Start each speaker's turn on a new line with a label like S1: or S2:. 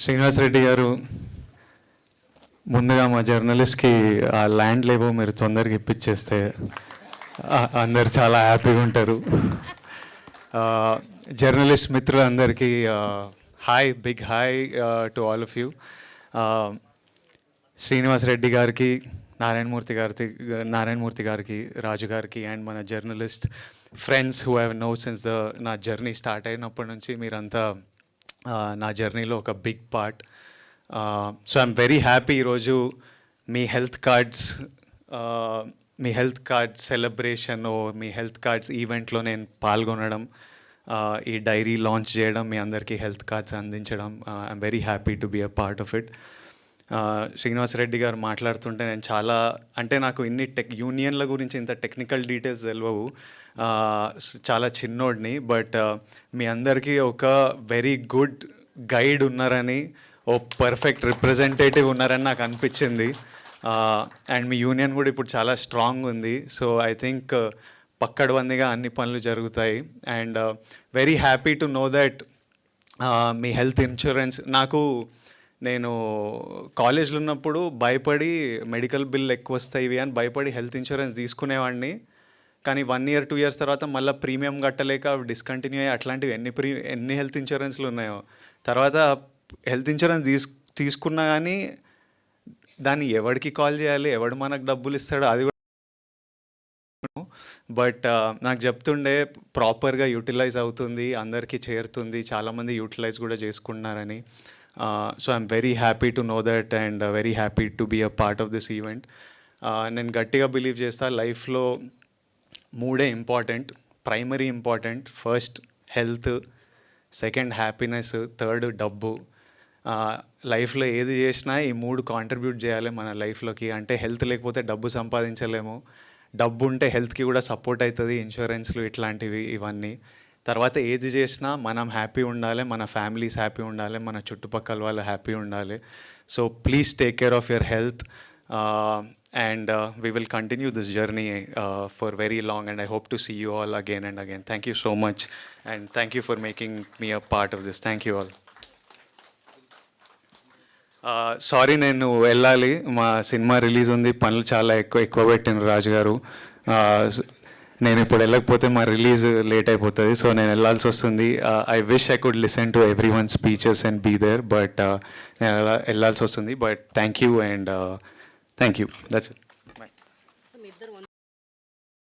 S1: శ్రీనివాస్ రెడ్డి గారు, ముందుగా మా జర్నలిస్ట్కి ఆ ల్యాండ్ లేవో మీరు తొందరగా ఇప్పించేస్తే అందరు చాలా హ్యాపీగా ఉంటారు. జర్నలిస్ట్ మిత్రులందరికీ hi, big hi to all of you. Srinivas Reddy గారికి, నారాయణమూర్తి గారికి, రాజు గారికి అండ్ మన journalist friends who have known since నా జర్నీ స్టార్ట్ అయినప్పటి నుంచి మీరంతా నా జర్నీలో ఒక big part. So I'm very happy ఈరోజు మీ హెల్త్ కార్డ్స్ సెలబ్రేషన్, మీ హెల్త్ కార్డ్స్ ఈవెంట్లో నేను పాల్గొనడం, ఈ డైరీ లాంచ్ చేయడం, మీ అందరికీ హెల్త్ కార్డ్స్ అందించడం, I'm very happy to be a part of it. Srinivas Reddy గారు మాట్లాడుతుంటే నేను నాకు ఇన్ని యూనియన్ల గురించి ఇంత టెక్నికల్ డీటెయిల్స్ తెలియవు, చాలా చిన్నోడిని. బట్ మీ అందరికీ ఒక వెరీ గుడ్ గైడ్ ఉన్నారని, ఓ పర్ఫెక్ట్ రిప్రజెంటేటివ్ ఉన్నారని నాకు అనిపించింది. అండ్ మీ యూనియన్ కూడా ఇప్పుడు చాలా స్ట్రాంగ్ ఉంది. సో ఐ థింక్ పక్కడబందిగా అన్ని పనులు జరుగుతాయి. And very happy to know that me health insurance, నేను కాలేజ్లో ఉన్నప్పుడు భయపడి మెడికల్ బిల్ ఎక్కువ వస్తాయి అని భయపడి హెల్త్ ఇన్సూరెన్స్ తీసుకునేవాడిని. కానీ 1 year 2 years తర్వాత మళ్ళీ ప్రీమియం కట్టలేక అవి డిస్కంటిన్యూ అయ్యి అట్లాంటివి ఎన్ని హెల్త్ ఇన్సూరెన్స్లు ఉన్నాయో. తర్వాత హెల్త్ ఇన్సూరెన్స్ తీసుకున్నా కానీ దాన్ని ఎవరికి కాల్ చేయాలి, ఎవడు మనకు డబ్బులు ఇస్తాడో అది కూడా. బట్ నాకు చెప్తుండే ప్రాపర్గా యూటిలైజ్ అవుతుంది, అందరికీ చేరుతుంది, చాలామంది యూటిలైజ్ కూడా చేసుకుంటున్నారని. So I'm very happy to know that and very happy to be a part of this event. నేను గట్టిగా బిలీవ్ చేస్తా, లైఫ్లో 3 important, primary important. First health, second happiness, third డబ్బు. లైఫ్లో ఏది చేసినా ఈ 3 కాంట్రిబ్యూట్ చేయాలి మన లైఫ్లోకి. అంటే హెల్త్ లేకపోతే డబ్బు సంపాదించలేము, డబ్బు ఉంటే హెల్త్కి కూడా సపోర్ట్ అవుతుంది, ఇన్సూరెన్స్లు ఇట్లాంటివి ఇవన్నీ. తర్వాత ఏది చేసినా మనం హ్యాపీ ఉండాలి, మన ఫ్యామిలీస్ హ్యాపీ ఉండాలి, మన చుట్టుపక్కల వాళ్ళు హ్యాపీ ఉండాలి. So please take care of your health and we will continue this journey for very long, and I hope to see you all again and again. Thank you so much, and thank you for making me a part of this. Thank you all. Sorry, నేను వెళ్ళాలి, మా cinema release ఉంది, పనులు చాలా ఎక్కువ పెట్టిన రాజు గారు. నేను ఇప్పుడు వెళ్ళకపోతే మా రిలీజ్ లేట్ అయిపోతుంది, సో నేను వెళ్ళాల్సి వస్తుంది. I wish I could listen to every one speeches and be there, but నేను వెళ్ళాల్సి వస్తుంది. But thank you and thank you, that's it.